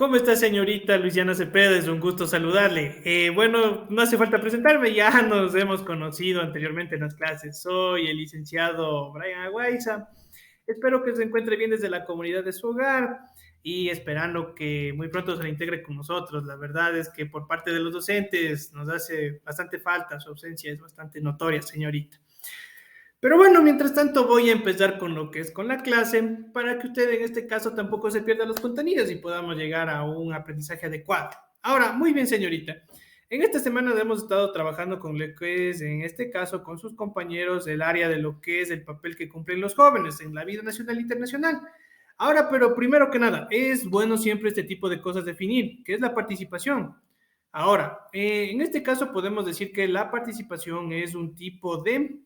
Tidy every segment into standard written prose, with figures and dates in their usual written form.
¿Cómo está, señorita Luisiana Cepeda? Es un gusto saludarle. Bueno, no hace falta presentarme, ya nos hemos conocido anteriormente en las clases. Soy el licenciado Brian Aguaiza. Espero que se encuentre bien desde la comunidad de su hogar y esperando que muy pronto se integre con nosotros. La verdad es que por parte de los docentes nos hace bastante falta, su ausencia es bastante notoria, señorita. Pero bueno, mientras tanto voy a empezar con lo que es con la clase para que usted en este caso tampoco se pierda los contenidos y podamos llegar a un aprendizaje adecuado. Ahora, muy bien, señorita. En esta semana hemos estado trabajando con lo que es, en este caso, con sus compañeros del área de lo que es el papel que cumplen los jóvenes en la vida nacional e internacional. Ahora, pero primero que nada, es bueno siempre este tipo de cosas definir, que es la participación. Ahora, en este caso podemos decir que la participación es un tipo de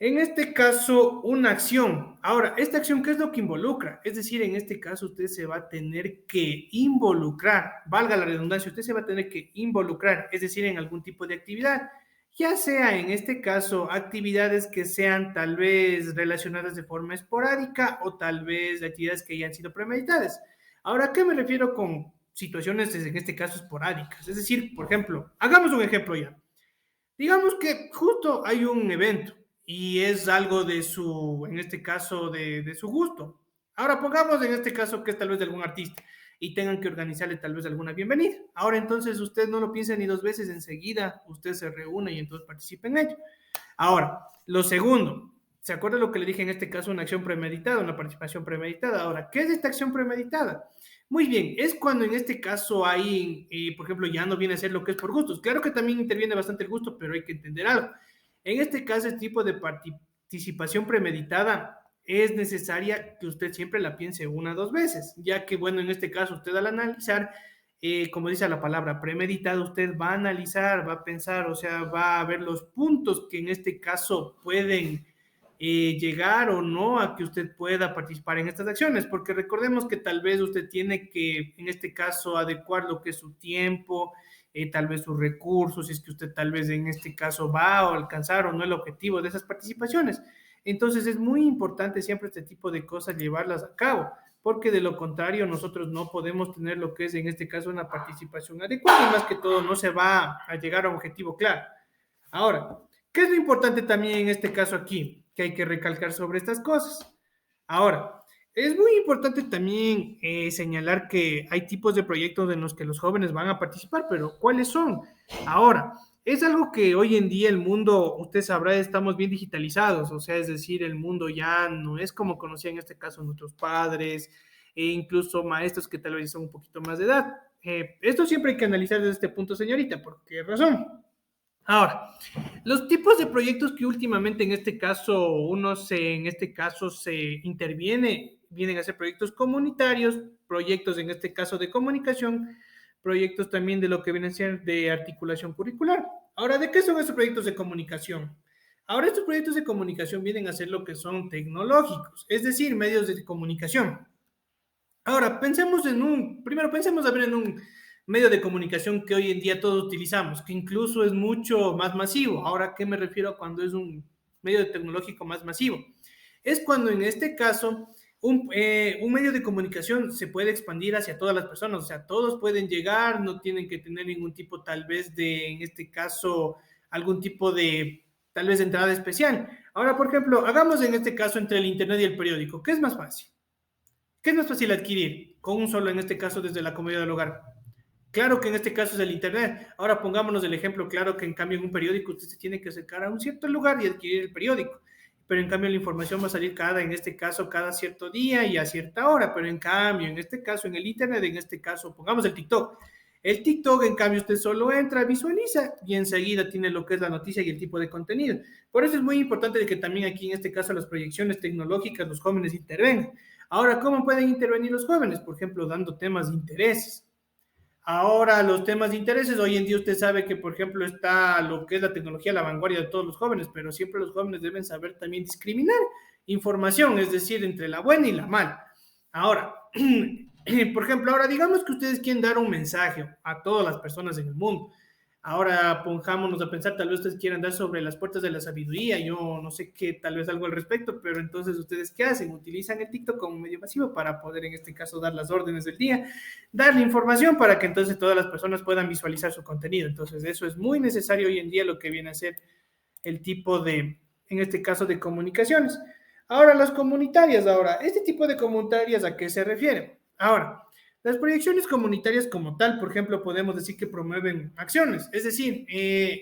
en este caso, una acción. Ahora, ¿esta acción qué es lo que involucra? Es decir, en este caso usted se va a tener que involucrar, valga la redundancia, usted se va a tener que involucrar, es decir, en algún tipo de actividad, ya sea en este caso actividades que sean tal vez relacionadas de forma esporádica o tal vez actividades que hayan sido premeditadas. Ahora, ¿a qué me refiero con situaciones en este caso esporádicas? Es decir, por ejemplo, hagamos un ejemplo ya. Digamos que justo hay un evento y es algo de su, en este caso, de su gusto. Ahora pongamos en este caso que es tal vez de algún artista y tengan que organizarle tal vez alguna bienvenida. Ahora entonces usted no lo piensa ni dos veces, enseguida usted se reúne y entonces participa en ello. Ahora, lo segundo, ¿se acuerda lo que le dije en este caso? Una acción premeditada, una participación premeditada. Ahora, ¿qué es esta acción premeditada? Muy bien, es cuando en este caso hay, por ejemplo, ya no viene a ser lo que es por gustos. Claro que también interviene bastante el gusto, pero hay que entender algo. En este caso, este tipo de participación premeditada es necesaria que usted siempre la piense una o dos veces, ya que, bueno, en este caso, usted al analizar como dice la palabra, premeditado, usted va a analizar, va a pensar, o sea, va a ver los puntos que en este caso pueden llegar o no a que usted pueda participar en estas acciones, porque recordemos que tal vez usted tiene que, en este caso, adecuar lo que es su tiempo, tal vez sus recursos, si es que usted tal vez en este caso va a alcanzar o no el objetivo de esas participaciones. Entonces es muy importante siempre este tipo de cosas llevarlas a cabo porque de lo contrario nosotros no podemos tener lo que es en este caso una participación adecuada y más que todo no se va a llegar a un objetivo claro. Ahora, ¿qué es lo importante también en este caso aquí que hay que recalcar sobre estas cosas? Ahora, es muy importante también señalar que hay tipos de proyectos en los que los jóvenes van a participar, pero ¿cuáles son? Ahora, es algo que hoy en día el mundo, usted sabrá, estamos bien digitalizados, o sea, es decir, el mundo ya no es como conocían en este caso nuestros padres e incluso maestros que tal vez son un poquito más de edad. Esto siempre hay que analizar desde este punto, señorita, ¿por qué razón? Ahora, los tipos de proyectos que últimamente en este caso en este caso se interviene, vienen a ser proyectos comunitarios, proyectos en este caso de comunicación, proyectos también de lo que viene a ser de articulación curricular. Ahora, ¿de qué son estos proyectos de comunicación? Ahora, estos proyectos de comunicación vienen a ser lo que son tecnológicos, es decir, medios de comunicación. Ahora, primero pensemos a ver en un medio de comunicación que hoy en día todos utilizamos, que incluso es mucho más masivo. Ahora, ¿a qué me refiero cuando es un medio tecnológico más masivo? Es cuando en este caso un medio de comunicación se puede expandir hacia todas las personas, o sea, todos pueden llegar, no tienen que tener ningún tipo tal vez de, en este caso, algún tipo de tal vez entrada especial. Ahora, por ejemplo, hagamos en este caso entre el Internet y el periódico, ¿qué es más fácil? ¿Qué es más fácil adquirir? Con un solo, en este caso, desde la comodidad del hogar. Claro que en este caso es el Internet. Ahora pongámonos el ejemplo claro que en cambio en un periódico usted se tiene que acercar a un cierto lugar y adquirir el periódico. Pero en cambio la información va a salir en este caso, cada cierto día y a cierta hora. Pero en cambio, en este caso, en el Internet, en este caso, pongamos el TikTok. El TikTok, en cambio, usted solo entra, visualiza y enseguida tiene lo que es la noticia y el tipo de contenido. Por eso es muy importante que también aquí, en este caso, las proyecciones tecnológicas, los jóvenes intervengan. Ahora, ¿cómo pueden intervenir los jóvenes? Por ejemplo, dando temas de intereses. Ahora, los temas de intereses, hoy en día usted sabe que, por ejemplo, está lo que es la tecnología a la vanguardia de todos los jóvenes, pero siempre los jóvenes deben saber también discriminar información, es decir, entre la buena y la mala. Ahora, por ejemplo, ahora digamos que ustedes quieren dar un mensaje a todas las personas en el mundo. Ahora pongámonos a pensar, tal vez ustedes quieran dar sobre las puertas de la sabiduría, yo no sé qué, tal vez algo al respecto, pero entonces ustedes ¿qué hacen? Utilizan el TikTok como medio masivo para poder en este caso dar las órdenes del día, darle información para que entonces todas las personas puedan visualizar su contenido. Entonces eso es muy necesario hoy en día lo que viene a ser el tipo de, en este caso, de comunicaciones. Ahora, las comunitarias, este tipo de comunitarias, ¿a qué se refiere? Ahora, las proyecciones comunitarias como tal, por ejemplo, podemos decir que promueven acciones. Es decir,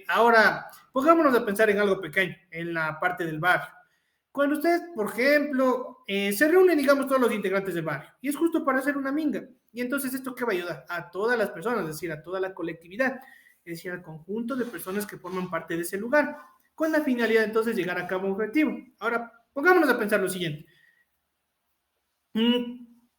ahora, pongámonos a pensar en algo pequeño, en la parte del barrio. Cuando ustedes, por ejemplo, se reúnen, digamos, todos los integrantes del barrio, y es justo para hacer una minga. Y entonces, ¿esto qué va a ayudar? A todas las personas, es decir, a toda la colectividad, es decir, al conjunto de personas que forman parte de ese lugar, con la finalidad entonces de llegar a cabo un objetivo. Ahora, pongámonos a pensar lo siguiente.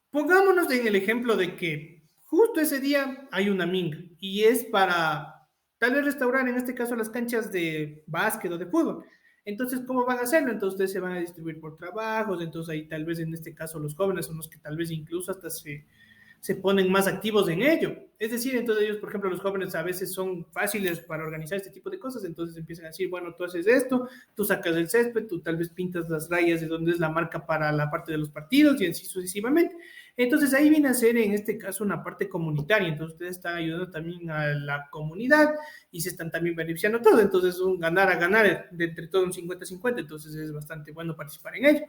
Pongámonos en el ejemplo de que justo ese día hay una minga y es para tal vez restaurar, en este caso, las canchas de básquet o de fútbol. Entonces, ¿cómo van a hacerlo? Entonces, ustedes se van a distribuir por trabajos, entonces ahí tal vez en este caso los jóvenes son los que tal vez incluso hasta se ponen más activos en ello. Es decir, entonces ellos, por ejemplo, los jóvenes a veces son fáciles para organizar este tipo de cosas, entonces empiezan a decir, bueno, tú haces esto, tú sacas el césped, tú tal vez pintas las rayas de donde es la marca para la parte de los partidos y así sucesivamente. Entonces ahí viene a ser en este caso una parte comunitaria, entonces ustedes están ayudando también a la comunidad y se están también beneficiando todos, entonces un ganar a ganar de entre todo un 50-50, entonces es bastante bueno participar en ello.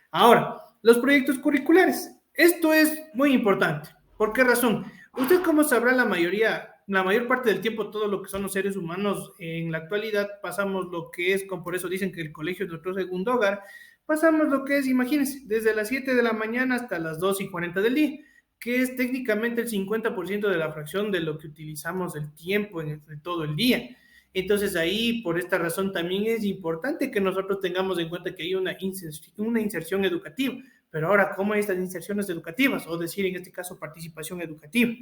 Ahora, los proyectos curriculares. Esto es muy importante. ¿Por qué razón? Usted, como sabrá, la mayor parte del tiempo, todo lo que son los seres humanos en la actualidad, pasamos lo que es, por eso dicen que el colegio es nuestro segundo hogar, pasamos lo que es, imagínense, desde las 7 de la mañana hasta las 2:40 del día, que es técnicamente el 50% de la fracción de lo que utilizamos el tiempo en todo el día. Entonces ahí, por esta razón, también es importante que nosotros tengamos en cuenta que hay una inserción educativa. Pero ahora, ¿cómo hay estas inserciones educativas? O decir, en este caso, participación educativa.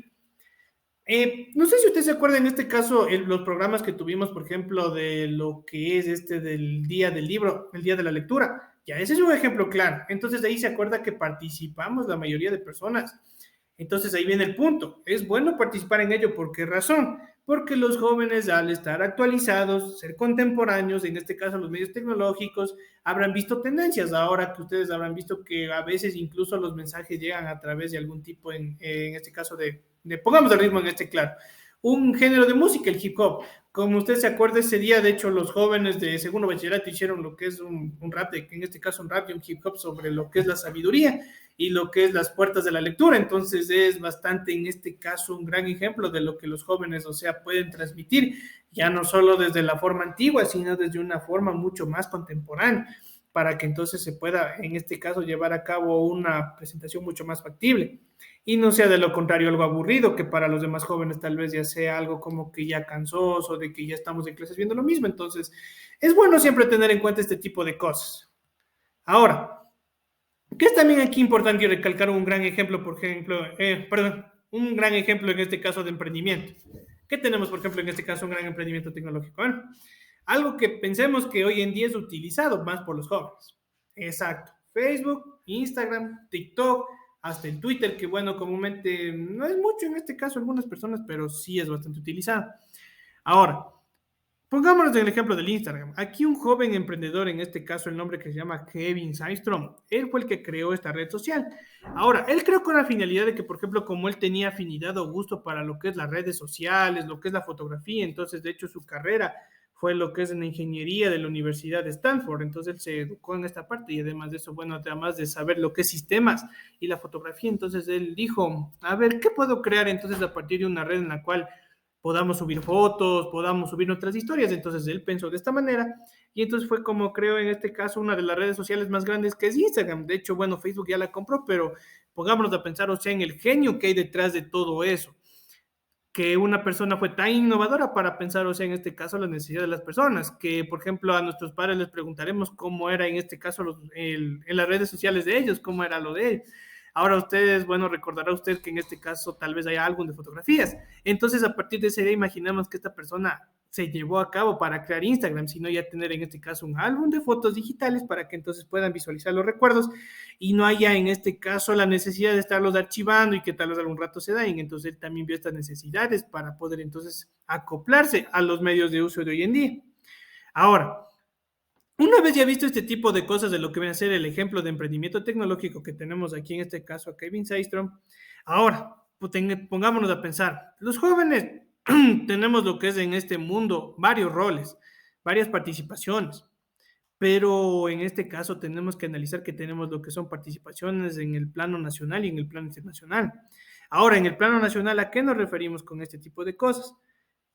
No sé si usted se acuerda en este caso los programas que tuvimos, por ejemplo, de lo que es del día del libro, el día de la lectura. Ya, ese es un ejemplo claro. Entonces ahí se acuerda que participamos la mayoría de personas. Entonces ahí viene el punto. Es bueno participar en ello. ¿Por qué razón? Porque los jóvenes, al estar actualizados, ser contemporáneos, en este caso los medios tecnológicos, habrán visto tendencias. Ahora que ustedes habrán visto que a veces incluso los mensajes llegan a través de algún tipo, en este caso pongamos el ritmo en este claro, un género de música, el hip hop. Como usted se acuerda, ese día, de hecho, los jóvenes de segundo bachillerato hicieron lo que es un rap, en este caso un rap y un hip hop sobre lo que es la sabiduría y lo que es las puertas de la lectura. Entonces es bastante, en este caso, un gran ejemplo de lo que los jóvenes, o sea, pueden transmitir, ya no solo desde la forma antigua, sino desde una forma mucho más contemporánea, para que entonces se pueda, en este caso, llevar a cabo una presentación mucho más factible y no sea de lo contrario algo aburrido, que para los demás jóvenes tal vez ya sea algo como que ya cansoso, de que ya estamos en clases viendo lo mismo. Entonces, es bueno siempre tener en cuenta este tipo de cosas. Ahora, ¿qué es también aquí importante recalcar un gran ejemplo, por ejemplo, un gran ejemplo en este caso de emprendimiento? ¿Qué tenemos, por ejemplo, en este caso un gran emprendimiento tecnológico? Bueno, algo que pensemos que hoy en día es utilizado más por los jóvenes. Exacto. Facebook, Instagram, TikTok, hasta el Twitter, que bueno, comúnmente no es mucho en este caso algunas personas, pero sí es bastante utilizado. Ahora, pongámonos en el ejemplo del Instagram. Aquí un joven emprendedor, en este caso el nombre que se llama Kevin Systrom, él fue el que creó esta red social. Ahora, él creó con la finalidad de que, por ejemplo, como él tenía afinidad o gusto para lo que es las redes sociales, lo que es la fotografía, entonces de hecho su carrera fue lo que es en la ingeniería de la Universidad de Stanford, entonces él se educó en esta parte y además de eso, bueno, además de saber lo que es sistemas y la fotografía, entonces él dijo, a ver, ¿qué puedo crear entonces a partir de una red en la cual podamos subir fotos, podamos subir nuestras historias? Entonces él pensó de esta manera y entonces fue como creo en este caso una de las redes sociales más grandes que es Instagram. De hecho, bueno, Facebook ya la compró, pero pongámonos a pensar, o sea, en el genio que hay detrás de todo eso, que una persona fue tan innovadora para pensar, o sea, en este caso, las necesidades de las personas, que, por ejemplo, a nuestros padres les preguntaremos cómo era en este caso en las redes sociales de ellos, cómo era lo de ellos. Ahora ustedes, bueno, recordará usted que en este caso tal vez haya álbum de fotografías. Entonces, a partir de esa idea, imaginamos que esta persona se llevó a cabo para crear Instagram, sino ya tener en este caso un álbum de fotos digitales para que entonces puedan visualizar los recuerdos y no haya en este caso la necesidad de estarlos archivando y que tal vez algún rato se dañen. Entonces él también vio estas necesidades para poder entonces acoplarse a los medios de uso de hoy en día. Ahora, una vez ya visto este tipo de cosas de lo que viene a ser el ejemplo de emprendimiento tecnológico que tenemos aquí en este caso a Kevin Systrom, ahora pues, pongámonos a pensar, los jóvenes tenemos lo que es en este mundo varios roles, varias participaciones, pero en este caso tenemos que analizar que tenemos lo que son participaciones en el plano nacional y en el plano internacional. Ahora, en el plano nacional, ¿a qué nos referimos con este tipo de cosas?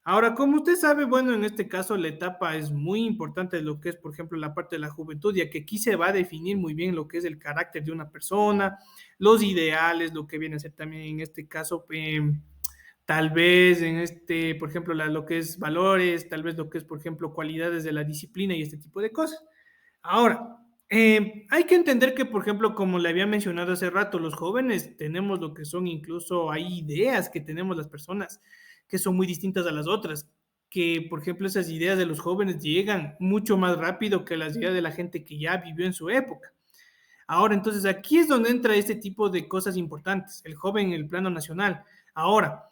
Ahora, como usted sabe, bueno, en este caso la etapa es muy importante de lo que es, por ejemplo, la parte de la juventud, ya que aquí se va a definir muy bien lo que es el carácter de una persona, los ideales, lo que viene a ser también en este caso, tal vez en este, por ejemplo, lo que es valores, tal vez lo que es, por ejemplo, cualidades de la disciplina y este tipo de cosas. Ahora, hay que entender que, por ejemplo, como le había mencionado hace rato, los jóvenes tenemos lo que son incluso, hay ideas que tenemos las personas que son muy distintas a las otras, que, por ejemplo, esas ideas de los jóvenes llegan mucho más rápido que las ideas de la gente que ya vivió en su época. Ahora, entonces, aquí es donde entra este tipo de cosas importantes, el joven en el plano nacional. Ahora,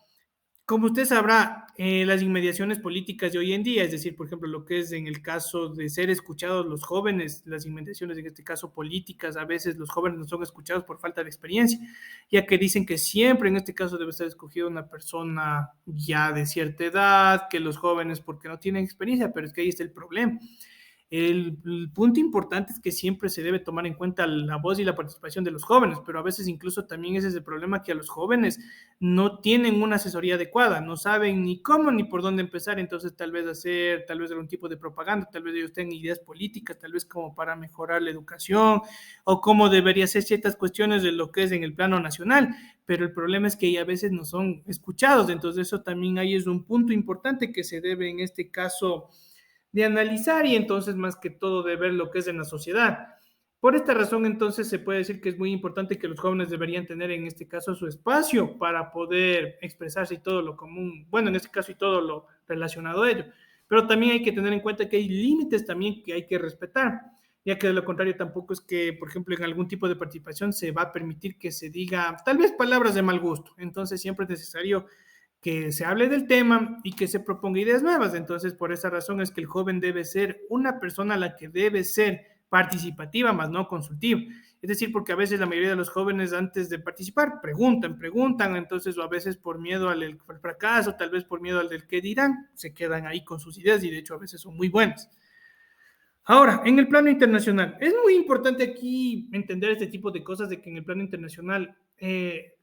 como usted sabrá, las inmediaciones políticas de hoy en día, es decir, por ejemplo, lo que es en el caso de ser escuchados los jóvenes, las inmediaciones en este caso políticas, a veces los jóvenes no son escuchados por falta de experiencia, ya que dicen que siempre en este caso debe ser escogida una persona ya de cierta edad, que los jóvenes porque no tienen experiencia, pero es que ahí está el problema. El punto importante es que siempre se debe tomar en cuenta la voz y la participación de los jóvenes, pero a veces incluso también ese es el problema que a los jóvenes no tienen una asesoría adecuada, no saben ni cómo ni por dónde empezar, entonces tal vez hacer, tal vez algún tipo de propaganda, tal vez ellos tengan ideas políticas, tal vez como para mejorar la educación o cómo debería ser ciertas cuestiones de lo que es en el plano nacional, pero el problema es que a veces no son escuchados, entonces eso también ahí es un punto importante que se debe en este caso de analizar y entonces más que todo de ver lo que es en la sociedad. Por esta razón, entonces, se puede decir que es muy importante que los jóvenes deberían tener en este caso su espacio para poder expresarse y todo lo común, bueno, en este caso y todo lo relacionado a ello. Pero también hay que tener en cuenta que hay límites también que hay que respetar, ya que de lo contrario tampoco es que, por ejemplo, en algún tipo de participación se va a permitir que se diga tal vez palabras de mal gusto. Entonces siempre es necesario que se hable del tema y que se proponga ideas nuevas. Entonces, por esa razón es que el joven debe ser una persona a la que debe ser participativa, más no consultiva. Es decir, porque a veces la mayoría de los jóvenes antes de participar preguntan, entonces o a veces por miedo al fracaso, tal vez por miedo al del qué dirán, se quedan ahí con sus ideas y de hecho a veces son muy buenas. Ahora, en el plano internacional, es muy importante aquí entender este tipo de cosas de que en el plano internacional,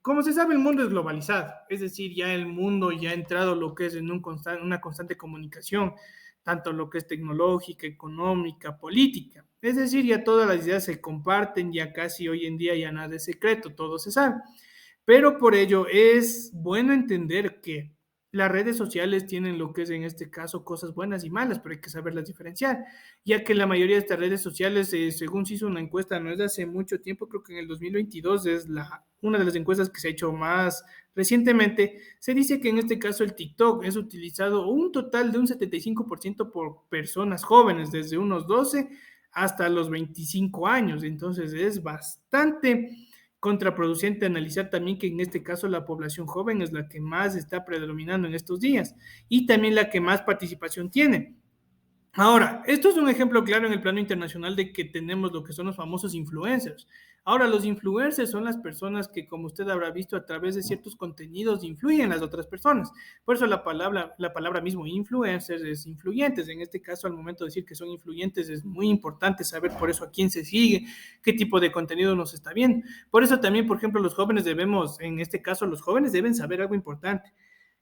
como se sabe, el mundo es globalizado, es decir, ya el mundo ya ha entrado lo que es en una constante comunicación, tanto lo que es tecnológica, económica, política, es decir, ya todas las ideas se comparten, ya casi hoy en día ya nada es secreto, todo se sabe, pero por ello es bueno entender que las redes sociales tienen lo que es en este caso cosas buenas y malas, pero hay que saberlas diferenciar, ya que la mayoría de estas redes sociales, según se hizo una encuesta, no es de hace mucho tiempo, creo que en el 2022 es una de las encuestas que se ha hecho más recientemente, se dice que en este caso el TikTok es utilizado un total de un 75% por personas jóvenes, desde unos 12 hasta los 25 años, entonces es bastante contraproducente analizar también que en este caso la población joven es la que más está predominando en estos días y también la que más participación tiene. Ahora, esto es un ejemplo claro en el plano internacional de que tenemos lo que son los famosos influencers. Ahora, los influencers son las personas que, como usted habrá visto, a través de ciertos contenidos influyen en las otras personas. Por eso la palabra mismo influencers es influyentes. En este caso, al momento de decir que son influyentes, es muy importante saber por eso a quién se sigue, qué tipo de contenido nos está viendo. Por eso también, por ejemplo, en este caso, los jóvenes deben saber algo importante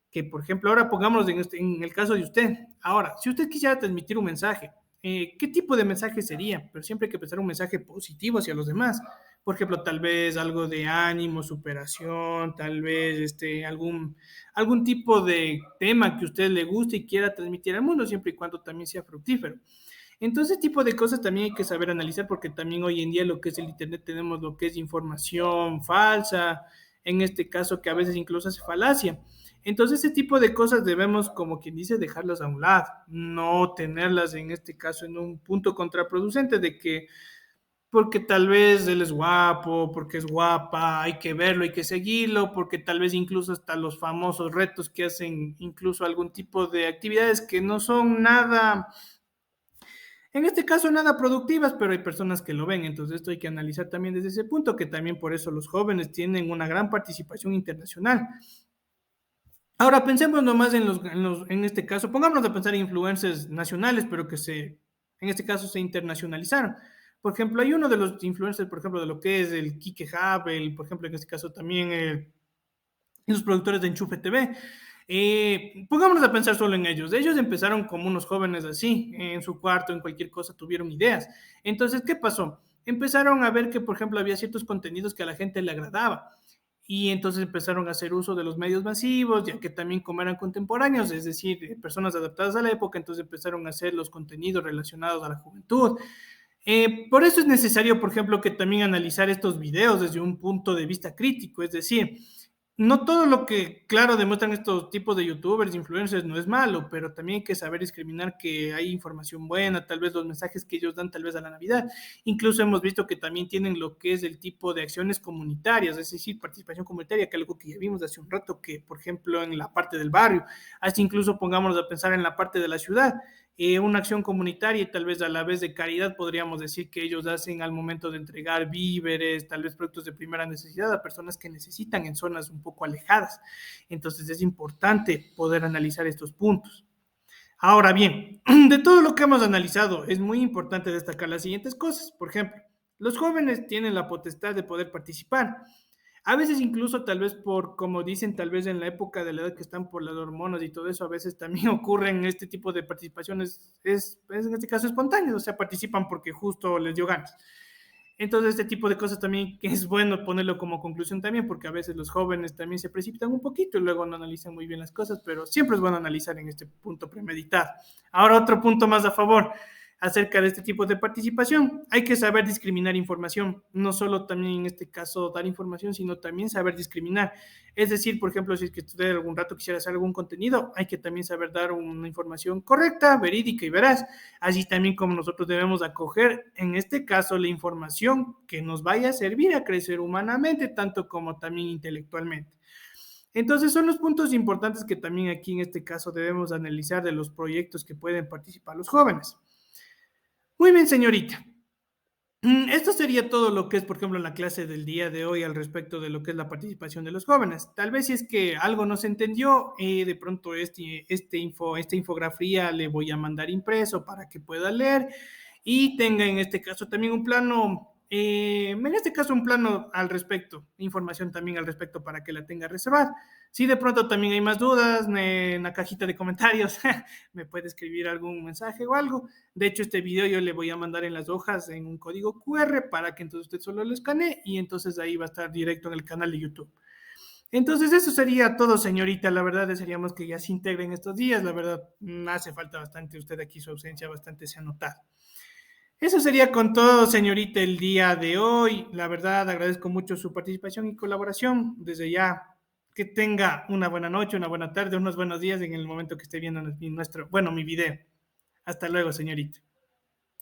que, por ejemplo, ahora pongamos en el caso de usted. Ahora, si usted quisiera transmitir un mensaje, ¿qué tipo de mensaje sería? Pero siempre hay que pensar un mensaje positivo hacia los demás. Por ejemplo, tal vez algo de ánimo, superación, tal vez algún tipo de tema que a usted le guste y quiera transmitir al mundo, siempre y cuando también sea fructífero. Entonces, tipo de cosas también hay que saber analizar porque también hoy en día lo que es el Internet tenemos lo que es información falsa, en este caso que a veces incluso hace falacia. Entonces, ese tipo de cosas debemos, como quien dice, dejarlas a un lado, no tenerlas en este caso en un punto contraproducente de que porque tal vez él es guapo, porque es guapa, hay que verlo, hay que seguirlo, porque tal vez incluso hasta los famosos retos que hacen incluso algún tipo de actividades que no son nada, en este caso nada productivas, pero hay personas que lo ven, entonces esto hay que analizar también desde ese punto, que también por eso los jóvenes tienen una gran participación internacional. Ahora pensemos nomás en este caso, pongámonos a pensar en influencers nacionales, pero en este caso se internacionalizaron. Por ejemplo, hay uno de los influencers, por ejemplo, de lo que es el Kike Hub, por ejemplo, en este caso también los productores de Enchufe TV. Pongámonos a pensar solo en ellos. Ellos empezaron como unos jóvenes así, en su cuarto, en cualquier cosa, tuvieron ideas. Entonces, ¿qué pasó? Empezaron a ver que, por ejemplo, había ciertos contenidos que a la gente le agradaba y entonces empezaron a hacer uso de los medios masivos, ya que también como eran contemporáneos, es decir, personas adaptadas a la época, entonces empezaron a hacer los contenidos relacionados a la juventud. Por eso es necesario, por ejemplo, que también analizar estos videos desde un punto de vista crítico, es decir, no todo lo que, claro, demuestran estos tipos de youtubers, influencers, no es malo, pero también hay que saber discriminar que hay información buena, tal vez los mensajes que ellos dan tal vez a la Navidad. Incluso hemos visto que también tienen lo que es el tipo de acciones comunitarias, es decir, participación comunitaria, que es algo que ya vimos hace un rato, que por ejemplo en la parte del barrio, hasta incluso pongámonos a pensar en la parte de la ciudad, una acción comunitaria y tal vez a la vez de caridad, podríamos decir que ellos hacen al momento de entregar víveres, tal vez productos de primera necesidad a personas que necesitan en zonas un poco alejadas. Entonces es importante poder analizar estos puntos. Ahora bien, de todo lo que hemos analizado, es muy importante destacar las siguientes cosas. Por ejemplo, los jóvenes tienen la potestad de poder participar. A veces incluso tal vez por, como dicen, tal vez en la época de la edad que están por las hormonas y todo eso, a veces también ocurren este tipo de participaciones, es en este caso espontáneas, o sea, participan porque justo les dio ganas. Entonces, este tipo de cosas también que es bueno ponerlo como conclusión también, porque a veces los jóvenes también se precipitan un poquito y luego no analizan muy bien las cosas, pero siempre es bueno analizar en este punto premeditado. Ahora, otro punto más a favor acerca de este tipo de participación. Hay que saber discriminar información, no solo también en este caso dar información, sino también saber discriminar. Es decir, por ejemplo, si es que usted algún rato quisiera hacer algún contenido, hay que también saber dar una información correcta, verídica y veraz, así también como nosotros debemos acoger, en este caso, la información que nos vaya a servir a crecer humanamente, tanto como también intelectualmente. Entonces son los puntos importantes que también aquí en este caso debemos analizar de los proyectos que pueden participar los jóvenes. Muy bien, señorita. Esto sería todo lo que es, por ejemplo, la clase del día de hoy al respecto de lo que es la participación de los jóvenes. Tal vez si es que algo no se entendió, de pronto esta infografía le voy a mandar impreso para que pueda leer y tenga en este caso también un plano, en este caso un plano al respecto, información también al respecto para que la tenga reservada. Si de pronto también hay más dudas en la cajita de comentarios, me puede escribir algún mensaje o algo. De hecho, este video yo le voy a mandar en las hojas en un código QR para que entonces usted solo lo escanee y entonces ahí va a estar directo en el canal de YouTube. Entonces, eso sería todo, señorita. La verdad, desearíamos que ya se integren estos días. La verdad, hace falta bastante. Usted aquí, su ausencia bastante se ha notado. Eso sería con todo, señorita, el día de hoy. La verdad, agradezco mucho su participación y colaboración. Desde ya, que tenga una buena noche, una buena tarde, unos buenos días en el momento que esté viendo mi video. Hasta luego, señorita.